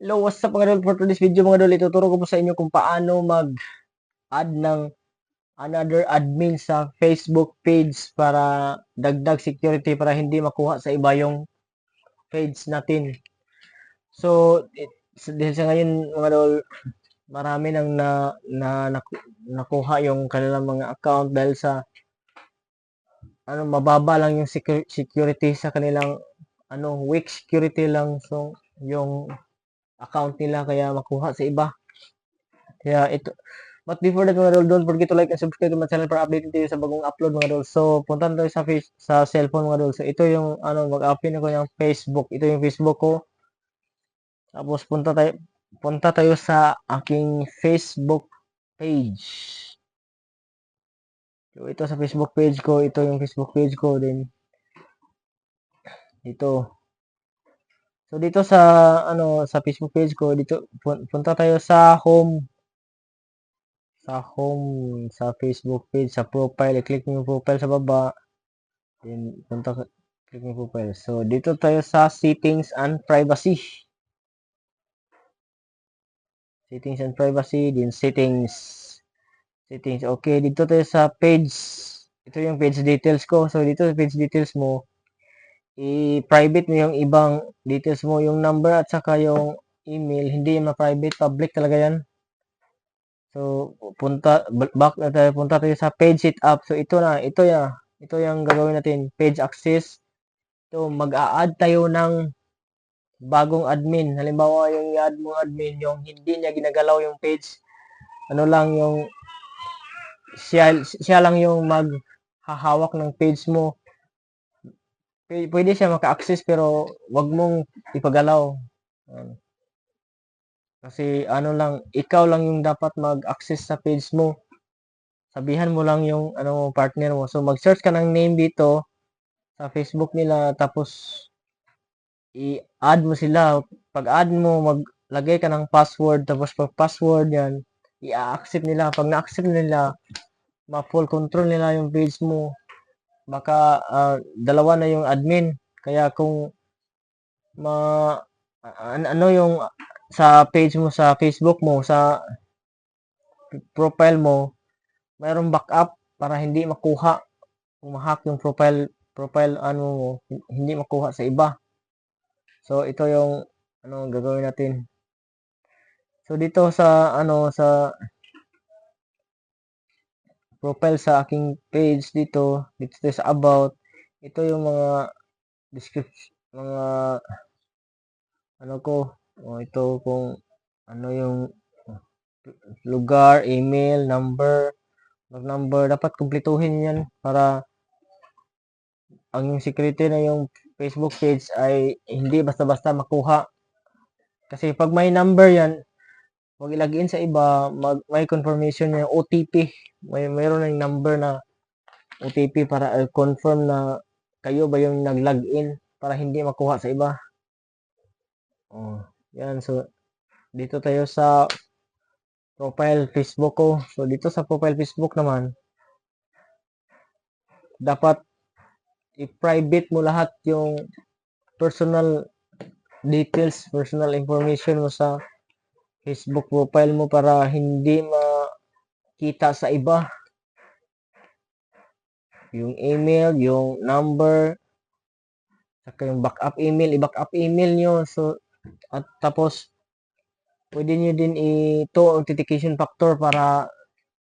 Hello, what's up mga idol? For today's video mga idol, ituturo ko po sa inyo kung paano mag-add ng another admin sa Facebook page para dagdag security para hindi makuha sa iba yung page natin. So, dahil sa ngayon mga idol, marami nang nakuha yung kanilang mga account dahil sa mababa lang yung security sa kanilang weak security lang so yung account nila kaya makuha sa iba. Kaya ito, but before that mga idol, don't forget to like and subscribe to my channel para updated tayo sa bagong upload mga idol. So, punta tayo sa cellphone mga idol. So, ito yung mag-open ako ng Facebook. Ito yung Facebook ko. Tapos punta tayo sa aking Facebook page. So, ito sa Facebook page ko, ito yung Facebook page ko din. Ito. So, dito sa Facebook page ko, dito punta tayo sa home sa Facebook page, sa profile, i-click mo yung profile sa baba, then click mo yung profile. So, dito tayo sa settings and privacy. Settings and privacy, then settings. Okay, dito tayo sa page. Ito yung page details ko. So, dito sa page details mo, i-private mo yung ibang details mo, yung number at saka yung email, hindi yung ma-private, public talaga yan. So, back na tayo, punta tayo sa page setup. So, ito yung gagawin natin, page access. Ito, mag-a-add tayo ng bagong admin. Halimbawa, yung i-add mo admin, yung hindi niya ginagalaw yung page. Ano lang yung, siya lang yung maghahawak ng page mo. Pwede siya maka-access pero wag mong ipagalaw. Kasi ikaw lang yung dapat mag-access sa page mo. Sabihan mo lang yung partner mo. So mag-search ka ng name dito sa Facebook nila tapos i-add mo sila. Pag add mo, maglagay ka ng password tapos pag password yan, i-accept nila. Pag na-accept nila, ma-full control nila yung page mo. Baka dalawa na yung admin. Kaya kung yung sa page mo sa Facebook mo, sa profile mo, mayroong backup para hindi makuha, mahack yung profile mo, hindi makuha sa iba. So ito yung gagawin natin. So dito sa profile sa aking page dito sa about, ito yung mga description, mga ito kung yung lugar, email, number, dapat kumpletuhin yan para ang security na yung Facebook page ay hindi basta-basta makuha. Kasi pag may number yan, wag ilagin sa iba, may confirmation yung OTP. Mayroon ng number na OTP para confirm na kayo ba yung nag-login para hindi makuha sa iba. Yan. So, dito tayo sa profile Facebook ko. So, dito sa profile Facebook naman, dapat i-private mo lahat yung personal details, personal information mo sa Facebook profile mo para hindi makita sa iba. Yung email, yung number, saka yung backup email, i-backup email nyo. So, at tapos, pwede nyo din ito authentication factor para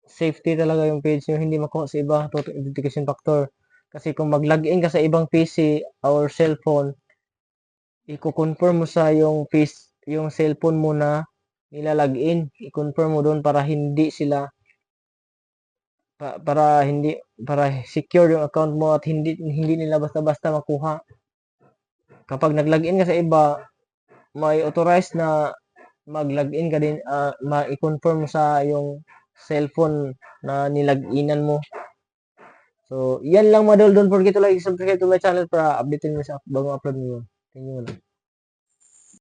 safety talaga yung page nyo, hindi makuha sa iba. Ito authentication factor. Kasi kung mag-login ka sa ibang PC or cellphone, i-confirm mo sa yung cellphone mo na nilalagin. I-confirm mo doon para hindi sila para secure yung account mo at hindi nila basta-basta makuha. Kapag nag-login ka sa iba, may authorized na mag-login ka din, i-confirm mo sa yung cellphone na nilaginan mo. So, yan lang mga idol. Don't forget to like, subscribe to my channel para updatein mo sa bagong upload mo. Thank you.